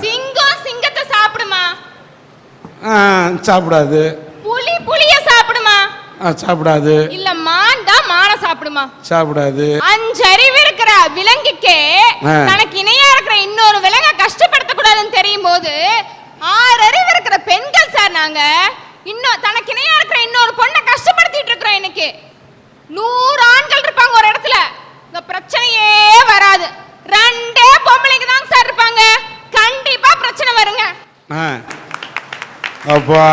சிங்கம் சிங்கத்தை சாப்பிடுமா? சாப்பிடாது. புலி புலிய சாப்பிடுமா? சாப்பிடாது. இல்ல மான் தான் மான சாப்பிடுமா? சாப்பிடாது. 5 அறிவு இருக்கிற விலங்குக்கே தனக்கு இணையா இருக்கிற இன்னொரு விலங்கை கஷ்டப்படுத்த கூடாதுன்னு தெரியும் போது 6 அறிவு இருக்கிற பெண்கள் சார் நாங்க இன்னும் தனக்கு இணையா இருக்கிற இன்னொரு பொண்ணை கஷ்டப்படுத்திட்டு இருக்கிறோம். இன்னைக்கு 100 ஆண்கள் இருப்பாங்க ஒரு இடத்துல, இந்த பிரச்சனையே வராது. 2 பொம்பளைங்க தான் சார் இருப்பாங்க, கண்டிப்பா பிரச்சனை வருங்க. அப்பா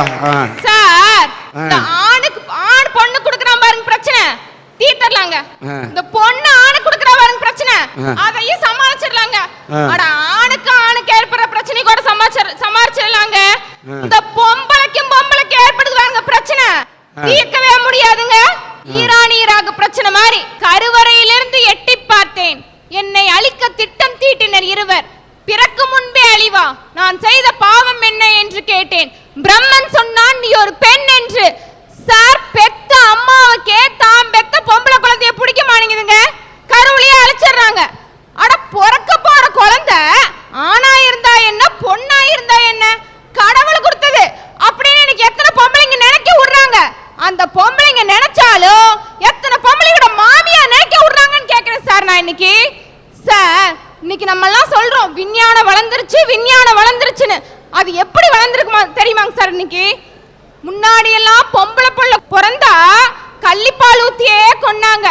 சார் இந்த ஆணுக்கு ஆண் பொண்ணு குடுக்குறான் பாருங்க பிரச்சனை தீர்த்தறலாங்க. இந்த பொண்ணு ஆணு குடுக்குறா பாருங்க பிரச்சனை அதையும் சமாளிச்சிரலாங்க. அட ஆணுக்கு ஏற்படுற பிரச்சனை கூட சமாளிச்சிரலாங்க. இந்த பொம்பளைக்கு ஏற்படுது பாருங்க பிரச்சனை தீர்க்கவே முடியாதுங்க. ஈராக பிரச்சனை மாதிரி கருவறையிலிருந்து எட்டி பார்த்தேன், என்னை அழிக்க திட்டம் தீட்டினர் இருவர், பிறக்கு முன்பே அழிவா, நான் செய்த பாவம் என்ன என்று கேட்டேன். பிரம்மன் சொன்னான் நீ ஒரு பெண் என்று. சார் பெத்த அம்மாவுக்கே தாம் பெத்த பொம்பளை குழந்தைய பிடிக்க மாட்டேங்குதுங்க, கருவிலேயே அழைச்சிடுறாங்க. அட பிறக்க போற குழந்தை ஆணா இருந்தா என்ன பொண்ணா இருந்தா என்ன, கடவுள் கொடுத்தது அப்படின்னு எனக்கு எத்தனை பொம்பளைங்க நினைக்க விடுறாங்க. அந்த பொம்பளைங்க நினைச்சாலும் எத்தனை பொம்பளையோட மாமியா நினைக்க விடுறாங்கன்னு கேட்கிறேன் சார் நான் இன்னைக்கு. சார் இன்னைக்கு நம்ம எல்லாம் சொல்றோம் விஞ்ஞானம் வளர்ந்துருச்சுன்னு, அது எப்படி வளர்ந்துருக்குமா தெரியுமாங்க சார்? இன்னைக்கு முன்னாடி எல்லாம் பொம்பளை புள்ள பிறந்தா கள்ளிப்பால் ஊத்தியே கொன்னாங்க,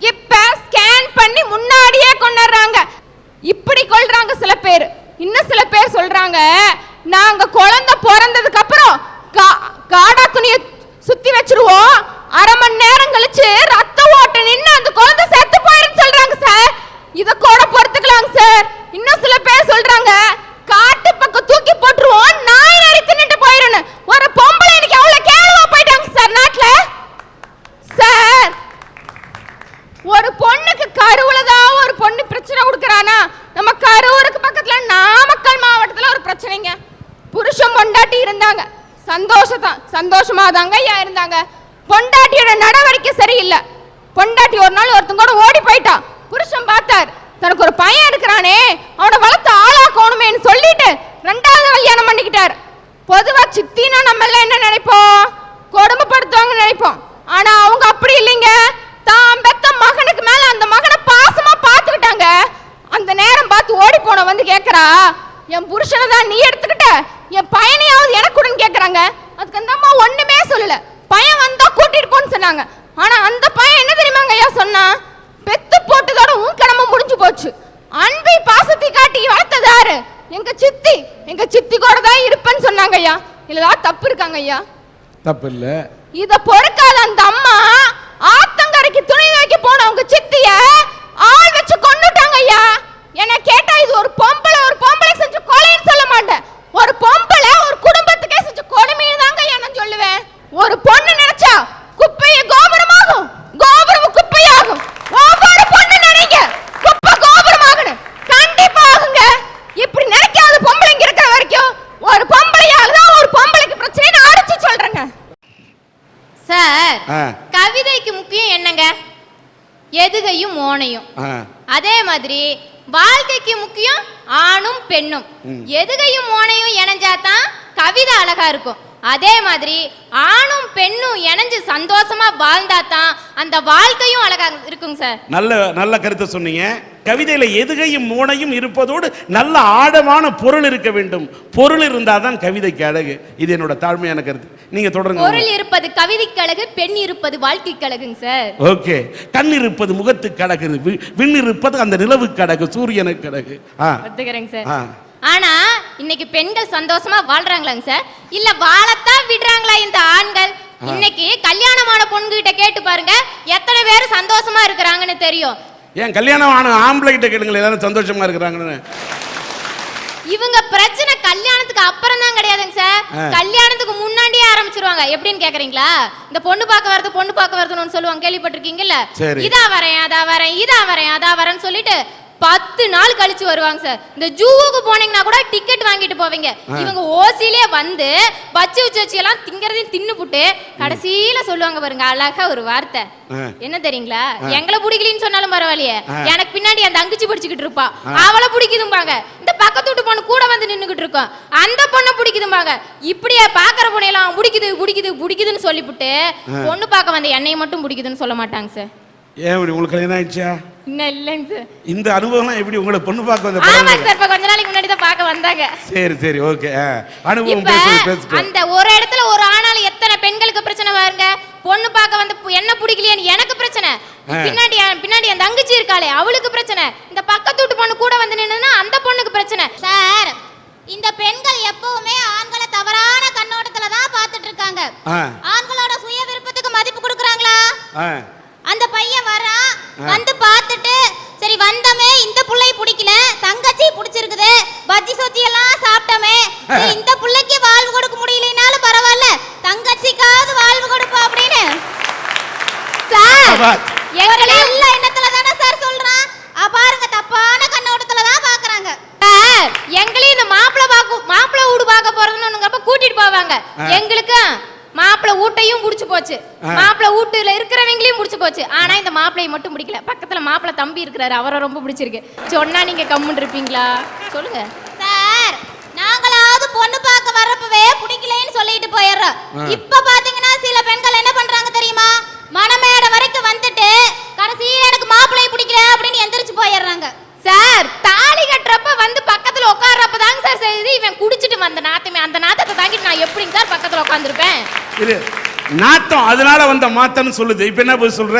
இப்ப ஸ்கேன் பண்ணி முன்னாடியே கொன்னுறாங்க. இப்படி கொல்றாங்க சில பேர். இன்னும் சில பேர் சொல்றாங்க நாங்க குழந்தை பிறந்ததுக்கு அப்புறம் காடா துணியை சுத்தி வச்சிருவோம், 1/2 மணி நேரம் கழிச்சு ரத்த ஓட்டம் நின்று அந்த குழந்தை செத்து போயிருன்னு சொல்றாங்க சார். இத கூட பொறுத்துக்கலாங்க சார். இன்னும் சில பேர் சொல்றாங்க காட்டு பக்கம் தூக்கி போட்டுருவோம், நாய் நரி தின்னுட்டு போயிருன்னு. ஒரு பொம்பளை இன்னைக்கு அவ்வளவு கேவலமா போயிட்டாங்க சார் நாட்டுல. சார் ஒரு பொண்ணுக்கு கருவுலதான் ஒரு பொண்ணு பிரச்சனை கொடுக்கறானா, நம்ம கரூருக்கு பக்கத்துல நாமக்கல் மாவட்டத்துல ஒரு பிரச்சனைங்க. புருஷன் பொண்டாட்டி இருந்தாங்க, சந்தோஷமா தாங்க இருந்தாங்க. பொண்டாட்டியோட நடவடிக்கை சரியில்லை. பொண்டாட்டி ஒரு நாள் ஒருத்தங்க கூட ஓடி போயிட்டா. புருஷன் பார்த்தார் தனக்கு ஒரு பையன் இருக்கிறானே அவனை வளர்த்து ஆளாக்கணுமேன்னு சொல்லிட்டு 2வது கல்யாணம் பண்ணிக்கிட்டார். பொதுவா சித்தினா நம்ம எல்லாம் என்ன நினைப்போம், கொடுமைப்படுத்துவாங்க நினைப்போம். ஆனா அவங்க அப்படி இல்லைங்க, தான் பெத்த மகனுக்கு மேல அந்த மகனை பாசமா பார்த்துக்கிட்டாங்க. அந்த நேரம் பார்த்து ஓடி போன வந்து கேட்கறா, என் புருஷனை தான் நீ எடுத்துக்கிட்ட, என் பையனையாவது எனக்கு கூடன்னு கேட்கறாங்க. அதுக்கு அந்த அம்மா ஒண்ணுமே சொல்லல, பையன் வந்தா கூட்டிட்டு போன்னு சொன்னாங்க. ஆனா அந்த பையன் என்ன தெரியுமாங்க ஐயா சொன்னா, பெத்து போட்டதோட உன் கடமை முடிஞ்சு போச்சு, அன்பை பாசத்தை காட்டி வளர்த்தது யாரு, எங்க சித்தி கூட தான் இருப்பேன்னு சொன்னாங்க ஐயா. இல்ல தப்பு இருக்காங்க ஐயா? தப்பு இல்ல. இத பொறுக்காத அந்த அம்மா ஆத்தங்கரைக்கு துணி வைக்க போன உங்க சித்திய ஆள் வச்சு கொன்னுட்டாங்க ஐயா. என்ன கேட்டா இது ஒரு பொம்பளை செஞ்ச கொலைன்னு சொல்ல மாட்டேன், ஒரு பொம்பளை ஒரு குடும்பத்துக்கே செஞ்ச கொடுமைன்னு தாங்க ஐயா நான் சொல்லுவேன். ஒரு பொண்ணு நினைச்சா குப்பைய கோபுரமாகும், கோபுரம் குப்பையாகும். ஒவ்வொரு பொண்ணு நினைங்க குப்பை கோபுரமாகணும், கண்டிப்பா ஆகுங்க. இப்படி நினைக்காத பொம்பளைங்க இருக்கிற வரைக்கும் ஒரு பொம்பளையால தான் ஒரு பொம்பளைக்கு பிரச்சனை அடிச்சு சொல்றேங்க. சார் கவிதைக்கு முக்கியம் என்னங்க, எதுகையும் மோனையும். அதே மாதிரி வாழ்க்கைக்கு முக்கியம் ஆணும் பெண்ணும். எதுகையும் மோனையும் இணைஞ்சாதான் கவிதை அழகா இருக்கும். அதே மாதிரி ஆணும் பெண்ணும் இணைஞ்சு சந்தோஷமா வாழ்ந்தாதான் அந்த வாழ்க்கையும் அழகா இருக்குங்க சார். நல்ல கருத்தை சொன்னீங்க. கவிதையில எதுகையும் மோனையும் இருப்பதோடு நல்ல ஆழமான பொருள் இருக்க வேண்டும். பொருள் இருந்தாதான் கவிதைக்கு அழகு. இது என்னோட தாழ்மையான கருத்து. நீங்க தொடருங்க. பொருள் இருப்பது கவிதைக்கு அழகு, பெண் இருப்பது வாழ்க்கைக்கு அழகுங்க சார். ஓகே. கண் இருப்பது முகத்துக்கு அழகு, விண் இருப்பது அந்த நிலவுக்கு அழகு, சூரியனுக்கு அழகு. ஒத்துக்கிறேங்க சார். ஆனா இன்னைக்கு பெண்கள் சந்தோஷமா வாழ்றாங்களாங்க சார், இல்ல வாழத்தான் விடுறாங்களா இந்த ஆண்கள்? இன்னைக்கு கல்யாணமான பொண்ணுகிட்ட கேட்டு பாருங்க எத்தனை பேர் சந்தோஷமா இருக்கிறாங்கன்னு தெரியும். ஏன் கல்யாணம் ஆன ஆம்பளை கிட்ட கேளுங்க எல்லாரும் சந்தோஷமா இருக்கிறாங்கன்னு. இவங்க பிரச்சனை கல்யாணத்துக்கு அப்புறம் தான் கிடையாதுங்க சார், கல்யாணத்துக்கு முன்னாடியே ஆரம்பிச்சிருவாங்க. எப்படின்னு கேக்குறீங்களா, இந்த பொண்ணு பார்க்க வருதுன்னு சொல்லுவாங்க, கேள்விப்பட்டிருக்கீங்கல்ல? இதா வரேன் அதா வரேன்னு சொல்லிட்டு 10 10 நாள் கழிச்சு வருவாங்க சார். இந்த ஜூவுக்கு போனீங்கன்னா கூட டிக்கெட் வாங்கிட்டு போவீங்க. இவங்க ஓசிலே வந்து பச்சு வச்சு எல்லாம் திங்கறதையும் தின்னுபுட்டு கடைசியில சொல்லுவாங்க பாருங்க அழகா ஒரு வார்த்தை, என்ன தெரியுங்களா? எங்களை பிடிக்கலன்னு சொன்னாலும் பரவாயில்லையே, எனக்கு பின்னாடி அந்த அங்கிச்சி பிடிச்சிக்கிட்டு இருப்பா, அவளை பிடிக்குதும்பாங்க. இந்த பக்கத்து வீட்டு பொண்ணு கூட வந்து நின்னுகிட்டு இருக்கோம், அந்த பொண்ணை பிடிக்குதும்பாங்க. இப்படியே பாக்குற பொண்ணையெல்லாம் பிடிக்குது பிடிக்குது பிடிக்குதுன்னு சொல்லிவிட்டு பொண்ணு பார்க்க வந்த என்னைய மட்டும் பிடிக்குதுன்னு சொல்ல மாட்டாங்க சார். ஏன் உங்களுக்கு கல்யாணம் ஆயிடுச்சா? இன்னும் இல்லைங்க சார். இந்த அனுபவம்லாம் எப்படி உங்களை பொண்ணு பார்க்க வந்த? ஆமா சார், இப்ப கொஞ்ச நாளைக்கு முன்னாடி தான் பார்க்க வந்தாங்க. சரி சரி ஓகே. அனுபவம் பேசுங்க. அந்த ஒரு இடத்துல ஒரு ஆணால எத்தனை பெண்களுக்கு பிரச்சனை பாருங்க. பொண்ணு பார்க்க வந்து என்ன பிடிக்கலையேன்னு எனக்கு பிரச்சனை, பின்னாடி அந்த தங்கச்சி இருக்காளே அவளுக்கு பிரச்சனை, இந்த பக்கத்து வீட்டு பொண்ணு கூட வந்து நின்னுனா அந்த பொண்ணுக்கு பிரச்சனை. சார், இந்த பெண்கள் எப்பவுமே ஆண்களை தவறான கண்ணோட்டத்துல தான் பார்த்துட்டு இருக்காங்க. ஆண்களோட சுய விருப்பத்துக்கு மதிப்பு கொடுக்கறாங்களா? அந்த பையன் வரான், வந்து பார்த்துட்டு சரி வந்தமே இந்த புள்ளைய பிடிக்கல, தங்கச்சி பிடிச்சிருக்குது, பஜ்ஜி சொச்சி எல்லாம் சாப்பிட்டமே, இந்த புள்ளைக்கு வாழ்வு கொடுக்க முடியலனாலும் பரவாயில்ல, தங்கச்சிக்காவது வாழ்வு கொடுப்பா அப்படின்னு சார் எங்களே எல்லா எண்ணத்துல தானே சார் சொல்றான். பாருங்க தப்பான கண்ணோட்டத்துல தான் பாக்குறாங்க சார். எங்களையும் இந்த மாப்பிள்ளை வீடு பார்க்க போறதுன்னு கூட்டிட்டு போவாங்க. எங்களுக்கு மாப்பிள்ளை வீட்டையும் முடிச்சு போச்சு, மாப்பிள்ளை வீட்டுல இருக்கிறவங்களையும் முடிச்சு போச்சு. ஆனா இந்த மாப்பிள்ளையை மட்டும் பிடிக்கல. பக்கத்துல மாப்பிள்ளை தம்பி இருக்கிறாரு, அவரை ரொம்ப பிடிச்சிருக்கு. சொன்னா நீங்க கம்முன்னு இருப்பீங்களா? சொல்லுங்க சார். நாங்களாவது பொண்ணு பார்க்க வரப்பவே பிடிக்கலன்னு சொல்லிட்டு போயிடுறோம். இப்ப பாத்தீங்கன்னா சில பெண்கள் என்ன பண்றாங்க தெரியுமா? மணமேடை வரைக்கும் வந்துட்டு கடைசியில எனக்கு மாப்பிள்ளையை பிடிக்கல அப்படின்னு எந்திரிச்சு போயிடுறாங்க சார். தாலி கட்டுறப்ப வந்து பக்கத்துல உட்கார்றப்ப தாங்க சார் செய்யுது. இவன் குடிச்சிட்டு வந்த நாத்தமே, அந்த நாத்தத்தை தாங்கிட்டு நான் எப்படிங்க சார் பக்கத்துல உட்காந்துருப்பேன்? நாத்தம் அதனால வந்த மாத்தன்னு சொல்லுது. இப்ப என்ன போய் சொல்ற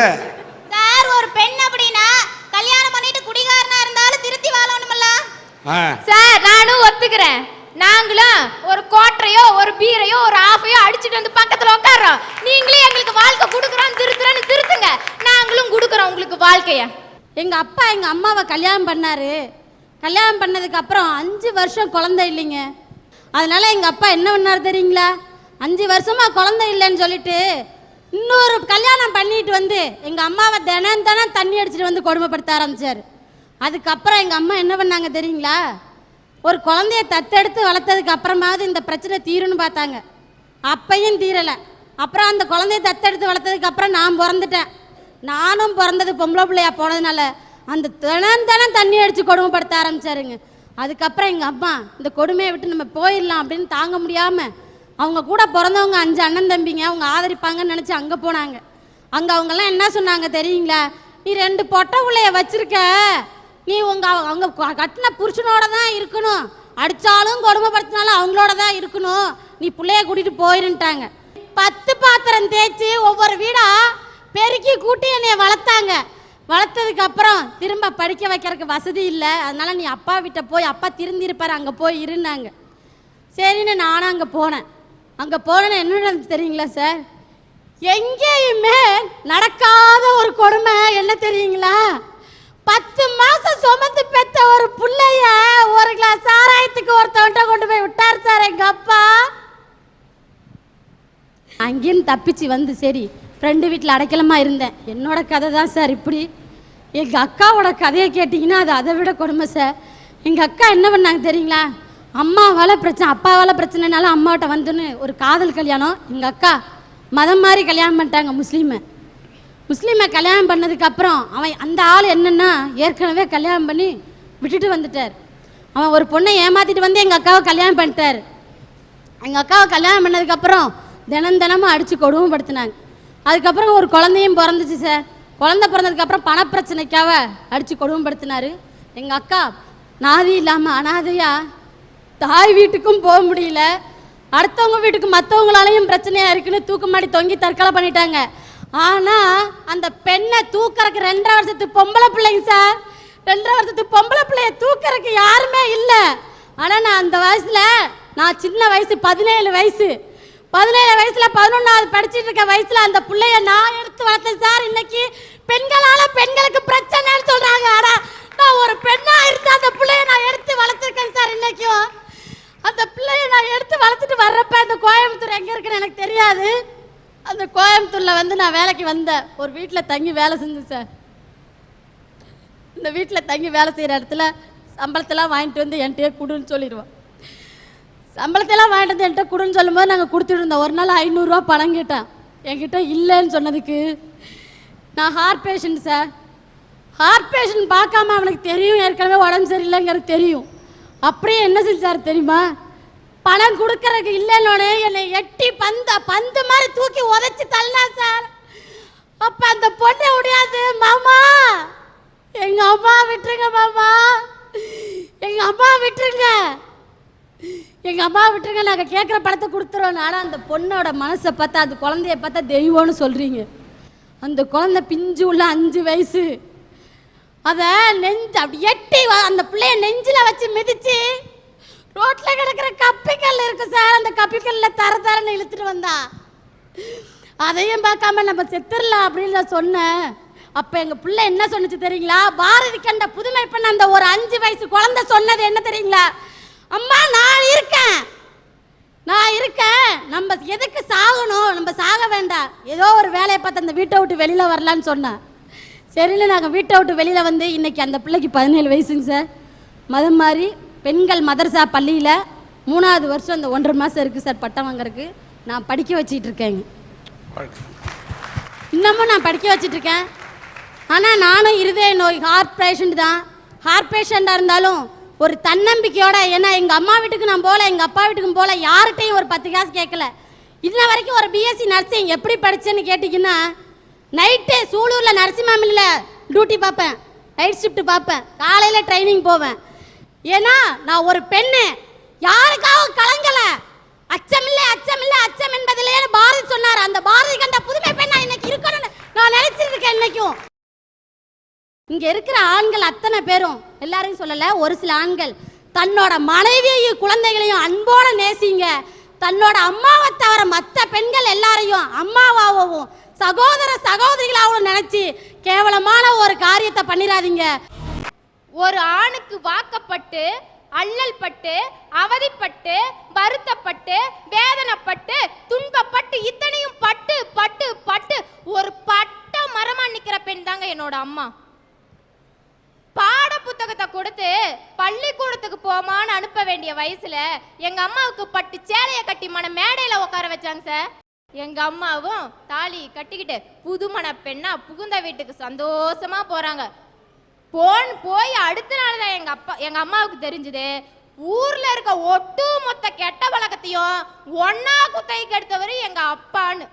சார்? ஒரு பெண் அப்படின்னா கல்யாணம் பண்ணிட்டு குடிகாரனா இருந்தாலும் திருத்தி வாழணும்ல சார். நானும் ஒத்துக்கிறேன். நாங்களும் ஒரு கோட்டரையோ ஒரு பீரையோ ஒரு ஆஃபையோ அடிச்சுட்டு வந்து பக்கத்துல உட்கார்றோம். நீங்களே எங்களுக்கு வாழ்க்கை கொடுக்குறோம் திருத்துறோன்னு திருத்துங்க, நாங்களும் கொடுக்குறோம் உங்களுக்கு வாழ்க்கைய. எங்கள் அப்பா எங்கள் அம்மாவை கல்யாணம் பண்ணார். கல்யாணம் பண்ணதுக்கு அப்புறம் 5 வருஷம் குழந்தை இல்லைங்க. அதனால எங்கள் அப்பா என்ன பண்ணார் தெரியுங்களா? 5 வருஷமாக குழந்தை இல்லைன்னு சொல்லிட்டு இன்னொரு கல்யாணம் பண்ணிட்டு வந்து எங்கள் அம்மாவை தினம் தண்ணி அடிச்சுட்டு வந்து கொடுமைப்படுத்த ஆரம்பித்தார். அதுக்கப்புறம் எங்கள் அம்மா என்ன பண்ணாங்க தெரியுங்களா? ஒரு குழந்தைய தத்தெடுத்து வளர்த்ததுக்கு அப்புறமாவது இந்த பிரச்சனை தீரும்னு பார்த்தாங்க. அப்பையும் தீரலை. அப்புறம் அந்த குழந்தைய தத்தெடுத்து வளர்த்ததுக்கு அப்புறம் நான் பிறந்துட்டேன். நானும் பிறந்தது பொம்பளை பிள்ளையா போனதுனால அந்த தினம் தண்ணி அடித்து கொடுமைப்படுத்த ஆரம்பிச்சாருங்க. அதுக்கப்புறம் எங்கள் அம்மா இந்த கொடுமையை விட்டு நம்ம போயிடலாம் அப்படின்னு தாங்க முடியாமல் அவங்க கூட பிறந்தவங்க 5 அண்ணன் தம்பிங்க அவங்க ஆதரிப்பாங்கன்னு நினச்சி அங்கே போனாங்க. அங்கே அவங்கெல்லாம் என்ன சொன்னாங்க தெரியுங்களா? நீ 2 பொட்டை பிள்ளைய வச்சிருக்க, நீ அவங்க கட்டின புருஷனோட தான் இருக்கணும், அடித்தாலும் கொடுமைப்படுத்தினாலும் அவங்களோட தான் இருக்கணும், நீ பிள்ளைய கூட்டிகிட்டு போயிருன்ட்டாங்க. 10 பாத்திரம் தேய்ச்சி ஒவ்வொரு வீடா பெருக்கி கூட்டி என்னைய வளர்த்தாங்க. வளர்த்ததுக்கு அப்புறம் திரும்ப படிக்க வைக்கிறதுக்கு வசதி இல்லை, அதனால நீ அப்பா வீட்டை போய் அப்பா திருந்திருப்பார் அங்கே போய் இருந்தாங்க. சரின்னு நானும் அங்கே போனேன். அங்கே போனேன்னு என்ன நடந்துச்சு தெரியுங்களா சார்? எங்கேயுமே நடக்காத ஒரு கொடுமை என்ன தெரியுங்களா? 10 மாசம் சுமந்து பெற்ற ஒரு பிள்ளைய ஒரு கிளாஸ் சாராயத்துக்கு ஒருத்தவன்ட்ட கொண்டு போய் விட்டார் சார் எங்க அப்பா. அங்கேயும் தப்பிச்சு வந்து சரி ஃப்ரெண்டு வீட்டில் அடைக்கலமா இருந்தேன். என்னோட கதை தான் சார் இப்படி. எங்கள் அக்காவோட கதையை கேட்டிங்கன்னா அது அதை விட கொடுமை சார். எங்கள் அக்கா என்ன பண்ணாங்க தெரியுங்களா? அம்மாவால் பிரச்சனை அப்பாவால் பிரச்சனைனால அம்மாவிட்ட வந்துன்னு ஒரு காதல் கல்யாணம். எங்கள் அக்கா மதம் மாதிரி கல்யாணம் பண்ணிட்டாங்க. முஸ்லீமை கல்யாணம் பண்ணதுக்கப்புறம் அவன் அந்த ஆள் என்னென்னா ஏற்கனவே கல்யாணம் பண்ணி விட்டுட்டு வந்துட்டார். அவன் ஒரு பொண்ணை ஏமாற்றிட்டு வந்து எங்கள் அக்காவை கல்யாணம் பண்ணிட்டார். எங்கள் அக்காவை கல்யாணம் பண்ணதுக்கப்புறம் தினமும் அடித்து கொடுமைப்படுத்தினாங்க. அதுக்கப்புறம் ஒரு குழந்தையும் பிறந்துச்சு சார். குழந்தை பிறந்ததுக்கப்புறம் பணப்பிரச்சனைக்காக அடித்து கொடுமைப்படுத்தினார். எங்கள் அக்கா நாதி இல்லாமல் அனாதையாக தாய் வீட்டுக்கும் போக முடியல, அடுத்தவங்க வீட்டுக்கு மற்றவங்களாலையும் பிரச்சனையாக இருக்குன்னு தூக்கு மாடி தொங்கி தற்கொலை பண்ணிட்டாங்க. ஆனால் அந்த பெண்ணை தூக்கறக்கு 2.5 வருஷத்து பொம்பளை பிள்ளைங்க சார். 2.5 வருஷத்து பொம்பளை பிள்ளைய தூக்கறக்கு யாருமே இல்லை. ஆனால் நான் அந்த வயசில் நான் சின்ன வயசு 17 வயசு 17 வயசுல 11வது படிச்சுட்டு இருக்க வயசுல அந்த பிள்ளைய நான் எடுத்து வளர்த்தேன் சார். இன்னைக்கு பெண்களால பெண்களுக்கு பிரச்சனைன்னு சொல்றாங்க. ஆனா நான் ஒரு பெண்ணா இருந்து அந்த பிள்ளைய நான் எடுத்து வளர்த்துருக்கேன் சார். இன்னைக்கும் அந்த பிள்ளைய நான் எடுத்து வளர்த்துட்டு வர்றப்ப அந்த கோயம்புத்தூர் எங்க இருக்குன்னு எனக்கு தெரியாது. அந்த கோயம்புத்தூர்ல வந்து நான் வேலைக்கு வந்தேன். ஒரு வீட்டில் தங்கி வேலை செஞ்சேன் சார். இந்த வீட்டில் தங்கி வேலை செய்கிற இடத்துல சம்பளத்தெல்லாம் வாங்கிட்டு வந்து என்கிட்டயே கொடுன்னு சொல்லிடுவோம். சம்பளத்தெல்லாம் வாங்கிட்டு வந்து என்கிட்ட கொடுன்னு சொல்லும்போது நாங்கள் கொடுத்துட்டு இருந்தோம். ஒரு நாள் 500 ரூபா பணம் கேட்டேன். என்கிட்ட இல்லைன்னு சொன்னதுக்கு, நான் heart patient sir, heart patient பார்க்காம அவனுக்கு தெரியும் ஏற்கனவே உடம்பு சரியில்லைங்கிறது தெரியும். அப்படியே என்ன செஞ்சார் தெரியுமா? பணம் கொடுக்கறதுக்கு இல்லைன்னொடனே என்னை எட்டி பந்து மாதிரி தூக்கி உதைச்சி தள்ளா சார். அப்ப அந்த பொண்ணை முடியாது, மாமா எங்க அம்மா விட்டுருங்க, மாமா எங்க அம்மா விட்டுருங்க, எங்க அம்மா விட்டுருங்க, நாங்கள் கேட்குற பணத்தை கொடுத்துருவோம். ஆனால் அந்த பொண்ணோட மனசை பார்த்தா, அந்த குழந்தைய பார்த்தா தெய்வம்னு சொல்றீங்க. அந்த குழந்தை பிஞ்சு உள்ள 5 வயசு, அதை நெஞ்சு அப்படி எட்டி அந்த பிள்ளைய நெஞ்சில் வச்சு மிதிச்சு ரோட்ல கிடக்கிற கப்பிக்கல் இருக்கு சார், அந்த கப்பிக்கல்ல தரன்னு இழுத்துட்டு வந்தா. அதையும் பார்க்காம நம்ம செத்துடலாம் அப்படின்னு நான் சொன்னேன். அப்ப எங்க பிள்ளை என்ன சொன்னுச்சு தெரியுங்களா? பாரதி கண்ட புதுமை பண்ண அந்த ஒரு 5 வயசு குழந்தை சொன்னது என்ன தெரியுங்களா? அம்மா நான் இருக்கேன், நம்ம எதுக்கு சாகணும், நம்ம சாக வேண்டாம், ஏதோ ஒரு வேலையை பார்த்து அந்த வீட்டை விட்டு வெளியில வரலான்னு சொன்னேன். சரின்னு நாங்கள் வீட்டை விட்டு வெளியில வந்து இன்னைக்கு அந்த பிள்ளைக்கு 17 வயசுங்க சார். மதம் மாதிரி பெண்கள் மதரசா பள்ளியில் 3வது வருஷம், அந்த 1.5 மாதம் இருக்குது சார் பட்டம் வாங்கறதுக்கு. நான் படிக்க வச்சிட்டு இருக்கேங்க, இன்னமும் நான் படிக்க வச்சிட்டு இருக்கேன். ஆனால் நானும் இருதய நோய் ஹார்ட் பேஷண்ட் தான். ஹார்ட் பேஷண்ட்டாக இருந்தாலும் ஒரு தன்னம்பிக்கையோட, ஏன்னா எங்கள் அம்மா வீட்டுக்கு நான் போகல, எங்கள் அப்பா வீட்டுக்கும் போகல, யார்கிட்டையும் ஒரு 10 காசு கேட்கல. இன்ன வரைக்கும் ஒரு பிஎஸ்சி நர்சிங் எப்படி படித்தேன்னு கேட்டிங்கன்னா, நைட்டு சூலூரில் நரசிம்மாமில்ல டியூட்டி பார்ப்பேன், நைட் ஷிஃப்ட் பார்ப்பேன், காலையில் ட்ரைனிங் போவேன். ஏன்னா நான் ஒரு பெண்ணு, யாருக்காகவும் கலங்கல. அச்சமில்லை அச்சமில்லை அச்சம் என்பதிலே பாரதி சொன்னார். அந்த பாரதி கண்ட புதுமை பெண்ணா இன்னைக்கு இருக்கணும்னு நான் நினைச்சிட்டு இருக்கேன். இன்னைக்கும் இங்க இருக்கிற ஆண்கள் அத்தனை பேரும், எல்லாரையும் சொல்லல, ஒரு சில ஆண்கள் தன்னோட மனைவியையும் குழந்தைகளையும் அன்போட நேசிங்க. தன்னோட அம்மாவை தவிர மற்ற பெண்கள் எல்லாரையும் அம்மாவாகவும் சகோதர சகோதரிகளாகவும் நினைச்சு கேவலமான ஒரு காரியத்தை பண்ணிடாதீங்க. ஒரு ஆணுக்கு வாக்கப்பட்டு, அல்லல் பட்டு, அவதிப்பட்டு, வருத்தப்பட்டு, வேதனைப்பட்டு, துன்பப்பட்டு, இத்தனையும் பட்டு பட்டு பட்டு ஒரு பட்ட மரமா நிக்கிற பெண் தாங்க என்னோட அம்மா. பாட புத்தகத்தை கொடுத்து பள்ளிக்கூடத்துக்கு போமான்னு அனுப்ப வேண்டிய வயசுல எங்க அம்மாவுக்கு பட்டு சேலைய கட்டி மேடையில உட்கார வச்சாங்க சார். எங்க அம்மாவும் தாலி கட்டிக்கிட்டு புதுமண பெண்ணா புகுந்த வீட்டுக்கு சந்தோஷமா போறாங்க. போய் அடுத்த நாள் தான் எங்க அம்மாவுக்கு தெரிஞ்சது, ஊர்ல இருக்க ஒட்டு மொத்த கெட்ட பழக்கத்தையும் ஒன்னா குத்தைக்கு எடுத்தவர் எங்க அப்பான்னு.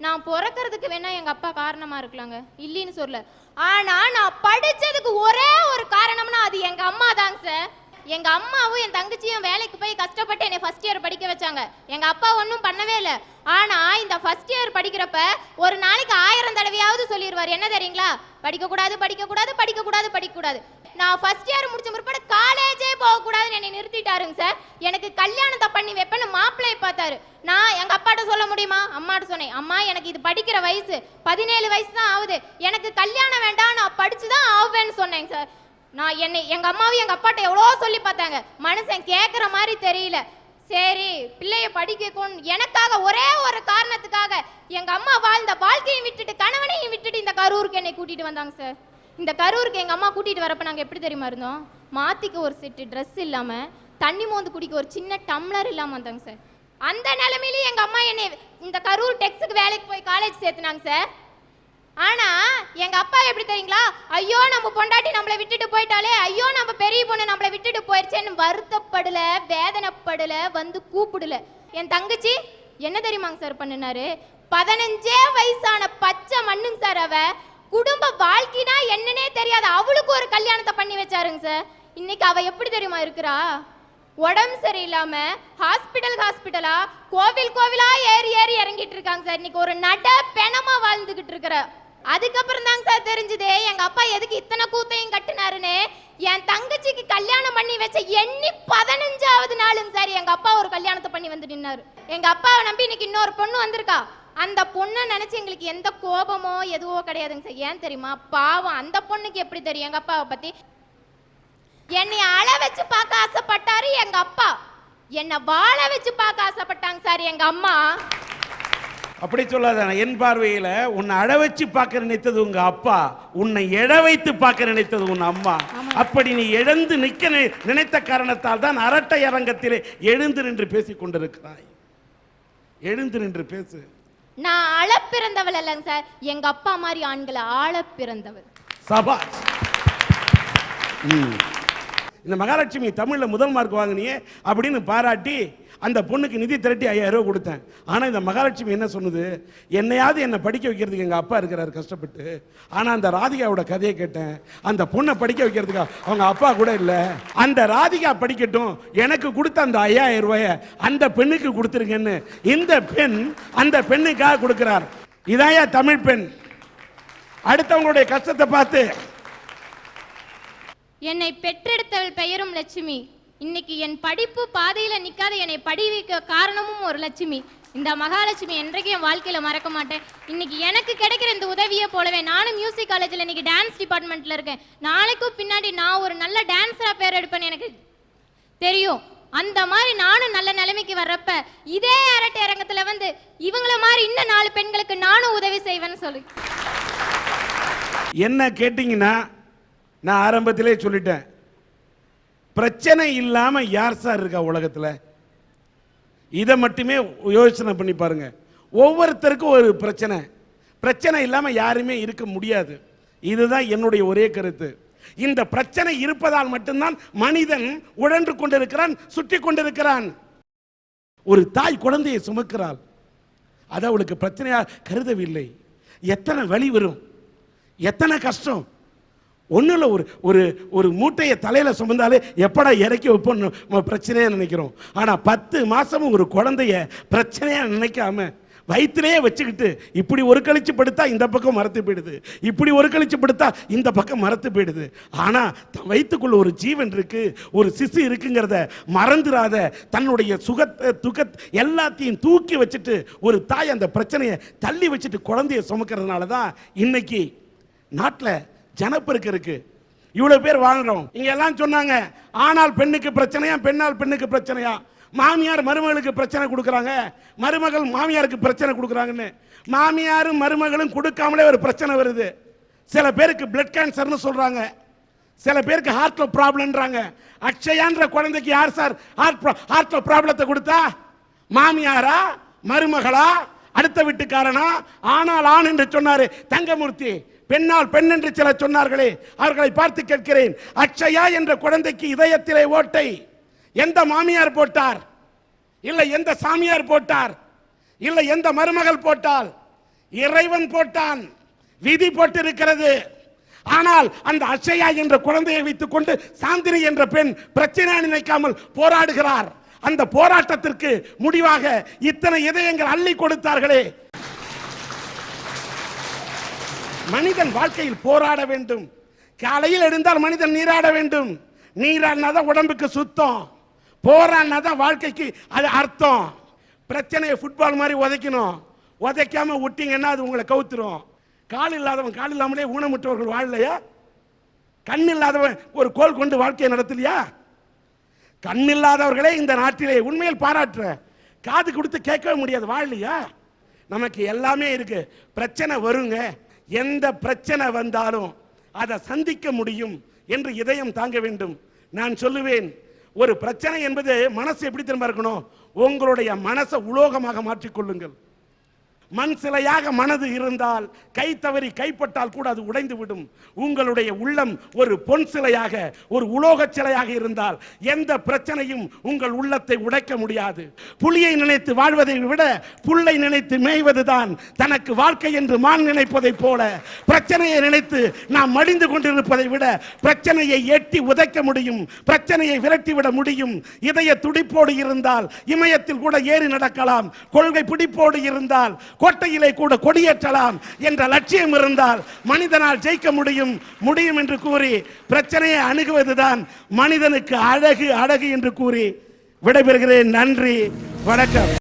நான் பிறக்கிறதுக்கு வேணா எங்க அப்பா காரணமா இருக்கலாங்க, இல்லைன்னு சொல்ல. ஆனா நான் படிச்சதுக்கு ஒரே ஒரு காரணம்னா அது எங்க அம்மா தாங்க சார். எங்க அம்மாவும் என் தங்கச்சியும் வேலைக்கு போய் கஷ்டப்பட்டு என்னை ஃபர்ஸ்ட் இயர் படிக்க வச்சாங்க. எங்க அப்பா ஒன்றும் பண்ணவே இல்லை. ஆனா இந்த ஃபர்ஸ்ட் இயர் படிக்கிறப்ப ஒரு நாளைக்கு 1000 தடவையாவது சொல்லிடுவார், என்ன தெரியுங்களா? படிக்கக்கூடாது படிக்கக்கூடாது படிக்கக்கூடாது படிக்கக்கூடாது. நான் ஃபர்ஸ்ட் இயர் முடிச்ச பிற்பாடு காலேஜே போகக்கூடாதுன்னு என்னை நிறுத்திட்டாருங்க சார். எனக்கு கல்யாணத்தை பண்ணி வைப்பேன்னு மாப்பிள்ளையை பார்த்தாரு. நான் எங்க அப்பாட்ட சொல்ல முடியுமா? அம்மாட்ட சொன்னேன், அம்மா எனக்கு இது படிக்கிற வயசு 17 வயசு தான் ஆகுது, எனக்கு கல்யாணம் வேண்டாம், நான் படிச்சுதான் ஆவேன்னு சொன்னேங்க சார். நான் எங்க அம்மாவும் எங்க அப்பாட்ட எவ்வளோ சொல்லி பார்த்தாங்க, மனுஷன் கேட்குற மாதிரி தெரியல. சரி பிள்ளைய படிக்கணும் எனக்காக ஒரே ஒரு காரணத்துக்காக எங்க அம்மா வாழ்ந்த வாழ்க்கையும் விட்டுட்டு கணவனையும் விட்டுட்டு இந்த கரூருக்கு என்னை கூட்டிட்டு வந்தாங்க சார். இந்த கரூருக்கு எங்க அம்மா கூட்டிட்டு வரப்ப நாங்க எப்படி தெரியுமா இருந்தோம்? மாத்திக்க ஒரு செட்டு ட்ரெஸ் இல்லாம, தண்ணி மோந்து குடிக்க ஒரு சின்ன டம்ளர் இல்லாம வந்தாங்க சார். அந்த நிலைமையிலேயே எங்க அம்மா என்னை இந்த கரூர் டெக்ஸுக்கு வேலைக்கு போய் காலேஜ் சேர்த்துனாங்க சார். ஆனா எங்க அப்பா எப்படி தெரியுங்களா? ஐயோ நம்ம பொண்டாட்டி நம்மளை விட்டுட்டு போயிட்டாலே, ஐயோ நம்ம பெரிய பொண்ணு நம்மளை விட்டுட்டு போயிடுச்சேன்னு வருத்தப்படல, வேதனைப்படல, வந்து கூப்பிடல. என் தங்கச்சி என்ன தெரியுமாங்க சார் பண்ணினாரு? 15 வயசான பச்சை மண்ணுங்க சார். அவ குடும்ப வாழ்க்கைனா என்னன்னே தெரியாது, அவளுக்கு ஒரு கல்யாணத்தை பண்ணி வச்சாருங்க சார். இன்னைக்கு அவ எப்படி தெரியுமா இருக்கிறா? உடம்பு சரியில்லாம ஹாஸ்பிட்டலா கோவிலா ஏறி இறங்கிட்டு இருக்காங்க சார். இன்னைக்கு ஒரு நட பெணமா வாழ்ந்துகிட்டு இருக்கிற. அதுக்கப்புறம் தாங்க சார் தெரிஞ்சது எங்க அப்பா எதுக்கு இத்தனை கூத்தையும் கட்டினாருன்னு. என் தங்கச்சிக்கு கல்யாணம் பண்ணி வச்ச எண்ணி 15வது நாளுங்க சார் எங்க அப்பா ஒரு கல்யாணத்தை பண்ணி வந்து நின்னாரு. எங்க அப்பாவை நம்பி இன்னைக்கு இன்னொரு பொண்ணு வந்திருக்கா. அந்த பொண்ணை நினைச்சு எங்களுக்கு எந்த கோபமோ எதுவோ கிடையாதுங்க சார். ஏன் தெரியுமா? பாவம் அந்த பொண்ணுக்கு எப்படி தெரியும் எங்க அப்பாவை பத்தி? என்னை அழ வச்சு பார்க்க ஆசைப்பட்டாரு எங்க அப்பா, என்னை வாழ வச்சு பார்க்க ஆசைப்பட்டாங்க சார் எங்க அம்மா. அப்படி சொல்லாத. என் பார்வையில உன்னை அழ வச்சு பார்க்க நினைத்தது உங்க அப்பா, உன்னை எழ வைத்து பார்க்க நினைத்தது உன் அம்மா. அப்படி நீ எழுந்து நிற்க நினைத்த காரணத்தால் தான் அரட்டை அரங்கத்திலே எழுந்து நின்று பேசிக் கொண்டிருக்கிறாய். எழுந்து நின்று பேசு. நான் அழ பிறந்தவள் இல்லைங்க சார், எங்க அப்பா மாதிரி ஆண்களை ஆள பிறந்தவள். சபாஷ். இந்த மகாலட்சுமி தமிழ்ல முதல் மார்க் வாங்கினியே அப்படின்னு பாராட்டி அந்த பொண்ணுக்கு நிதி திரட்டி 5000 ரூபாய் கொடுத்தேன். ஆனால் இந்த மகாலட்சுமி என்ன சொன்னது, என்னையாவது என்னை படிக்க வைக்கிறதுக்கு எங்கள் அப்பா இருக்கிறாரு கஷ்டப்பட்டு. ஆனால் அந்த ராதிகாவோட கதையை கேட்டேன், அந்த பொண்ணை படிக்க வைக்கிறதுக்கு அவங்க அப்பா கூட இல்லை. அந்த ராதிகா படிக்கட்டும், எனக்கு கொடுத்த அந்த 5000 ரூபாயை அந்த பெண்ணுக்கு கொடுத்துருங்கன்னு இந்த பெண் அந்த பெண்ணுக்காக கொடுக்கிறார். இதாயா தமிழ் பெண். அடுத்தவங்களுடைய கஷ்டத்தை பார்த்து. என்னை பெற்றெடுத்தவள் பெயரும் லட்சுமி. இன்னைக்கு என் படிப்பு பாதையில நிக்காத என்னை படி வைக்க காரணமும் ஒரு லட்சுமி. இந்த மகாலட்சுமி என்றைக்கும் என் வாழ்க்கையில மறக்க மாட்டேன். இன்னைக்கு எனக்கு கிடைக்கிற இந்த உதவியை போலவே நானும் மியூசிக் காலேஜில் இன்னைக்கு டான்ஸ் டிபார்ட்மெண்ட்ல இருக்கேன். நாளைக்கும் பின்னாடி நான் ஒரு நல்ல டான்ஸரா பேர் எடுப்பேன்னு எனக்கு தெரியும். அந்த மாதிரி நானும் நல்ல நிலைமைக்கு வர்றப்ப இதே அரட்டை அரங்கத்துல வந்து இவங்கள மாதிரி இன்னும் 4 பெண்களுக்கு நானும் உதவி செய்வேன்னு சொல்லி. என்ன கேட்டீங்கன்னா நான் ஆரம்பத்திலே சொல்லிட்டேன், பிரச்சனை இல்லாம யார் சார் இருக்கா உலகத்துல? இதை மட்டுமே யோசனை பண்ணி பாருங்க. ஒவ்வொருத்தருக்கும் ஒரு பிரச்சனை, பிரச்சனை இல்லாம யாருமே இருக்க முடியாது. இதுதான் என்னுடைய ஒரே கருத்து. இந்த பிரச்சனை இருப்பதால் மட்டும்தான் மனிதன் உழன்று கொண்டிருக்கிறான், சுற்றி கொண்டிருக்கிறான். ஒரு தாய் குழந்தையை சுமக்கிறாள், அது அவளுக்கு பிரச்சனையாக கருதவில்லை. எத்தனை வலி வரும், எத்தனை கஷ்டம். ஒன்றும் ஒரு ஒரு ஒரு மூட்டையை தலையில் சுமந்தாலே எப்படா இறக்கி வைப்போம் பிரச்சனையாக நினைக்கிறோம். ஆனால் 10 மாதமும் ஒரு குழந்தைய பிரச்சனையாக நினைக்காம வயிற்றுலேயே வச்சுக்கிட்டு இப்படி ஒரு கழிச்சு படுத்தா இந்த பக்கம் மரத்து போயிடுது, இப்படி ஒரு கழிச்சு படுத்தா இந்த பக்கம் மரத்து போயிடுது. ஆனால் வயிற்றுக்குள்ள ஒரு ஜீவன் இருக்கு, ஒரு சிசு இருக்குங்கிறத மறந்துடாத. தன்னுடைய துக்கத் எல்லாத்தையும் தூக்கி வச்சுட்டு ஒரு தாய் அந்த பிரச்சனையை தள்ளி வச்சுட்டு குழந்தைய சுமக்கிறதுனால தான் இன்னைக்கு நாட்டில் ஜனப்பெருக்கு இருக்கு. இவ்வளவு பேர் வாழ்றோம். இங்க எல்லாம் சொன்னாங்க ஆனால் பெண்ணுக்கு பிரச்சனையா, பெண்ணால் பெண்ணுக்கு பிரச்சனையா, மாமியார் மருமகளுக்கு பிரச்சனை கொடுக்குறாங்க, மருமகள் மாமியாருக்கு பிரச்சனை கொடுக்குறாங்கன்னு. மாமியாரும் மருமகளும் கொடுக்காமலே ஒரு பிரச்சனை வருது. சில பேருக்கு பிளட் கேன்சர்னு சொல்றாங்க, சில பேருக்கு ஹார்ட்ல ப்ராப்ளம்ன்றாங்க. அக்ஷயான்ற குழந்தைக்கு யார் சார் ஹார்ட்ல ப்ராப்ளத்தை கொடுத்தா? மாமியாரா, மருமகளா, அடுத்த வீட்டுக்காரனா? ஆனால் ஆண் என்று சொன்னாரு தங்கமூர்த்தி, பெண்ணால் பெண் என்று சிலர் சொன்னார்களே, அவர்களை பார்த்து கேட்கிறேன், அக்ஷயா என்ற குழந்தைக்கு இதயத்திலே ஓட்டை எந்த மாமியார் போட்டார்? இல்லை எந்த சாமியார் போட்டார்? இல்லை எந்த மருமகள் போட்டால்? இறைவன் போட்டான், விதி போட்டிருக்கிறது. ஆனால் அந்த அக்ஷயா என்ற குழந்தையை வைத்துக் கொண்டு சாந்தினி என்ற பெண் பிரச்சனை நினைக்காமல் போராடுகிறார். அந்த போராட்டத்திற்கு முடிவாக இத்தனை இதயங்கள் அள்ளி கொடுத்தார்களே. மனிதன் வாழ்க்கையில் போராட வேண்டும். காலையில் எழுந்தால் மனிதன் நீராட வேண்டும். நீராடினாதான் உடம்புக்கு சுத்தம், போராடினாதான் வாழ்க்கைக்கு அது அர்த்தம். பிரச்சனையை ஃபுட்பால் மாதிரி உதைக்கணும், உதைக்காம விட்டீங்கன்னா அது உங்களை கவுத்துரும். கால் இல்லாதவன் கால் இல்லாமலே ஊனமுற்றவர்கள் வாழலையா? கண் இல்லாதவன் ஒரு கோல் கொண்டு வாழ்க்கையை நடத்தலையா? கண் இல்லாதவர்களே இந்த நாட்டிலே உண்மையில் பாராட்டுற, காது கொடுத்து கேட்கவே முடியாது, வாழலையா? நமக்கு எல்லாமே இருக்கு. பிரச்சனை வருங்க, எந்த பிரச்சனை வந்தாலும் அதை சந்திக்க முடியும் என்று இதயம் தாங்க வேண்டும். நான் சொல்லுவேன், ஒரு பிரச்சனை என்பது மனசு எப்படி திரும்ப இருக்கணும்? உங்களுடைய மனசை உலோகமாக மாற்றிக்கொள்ளுங்கள். மண் சிலையாக மனது இருந்தால் கை தவறி கைப்பட்டால் கூட அது உடைந்து விடும். உங்களுடைய உள்ளம் ஒரு பொன் சிலையாக, ஒரு உலோக சிலையாக இருந்தால் எந்த பிரச்சனையும் உங்கள் உள்ளத்தை உடைக்க முடியாது. புலியை நினைத்து வாழ்வதை விட புல்லை நினைத்து மேய்வதுதான் தனக்கு வாழ்க்கை என்று மான் நினைப்பதை போல, பிரச்சனையை நினைத்து நாம் மடிந்து கொண்டிருப்பதை விட பிரச்சனையை எட்டி உதைக்க முடியும், பிரச்சனையை விரட்டிவிட முடியும். இதய துடிப்போடு இருந்தால் இமயத்தில் கூட ஏறி நடக்கலாம், கொள்கை பிடிப்போடு இருந்தால் கோட்டையிலே கூட கொடியேற்றலாம் என்ற லட்சியம் இருந்தால் மனிதனால் ஜெயிக்க முடியும் என்று கூறி பிரச்சனையை அணுகுவதுதான் மனிதனுக்கு அழகு என்று கூறி விடைபெறுகிறேன். நன்றி, வணக்கம்.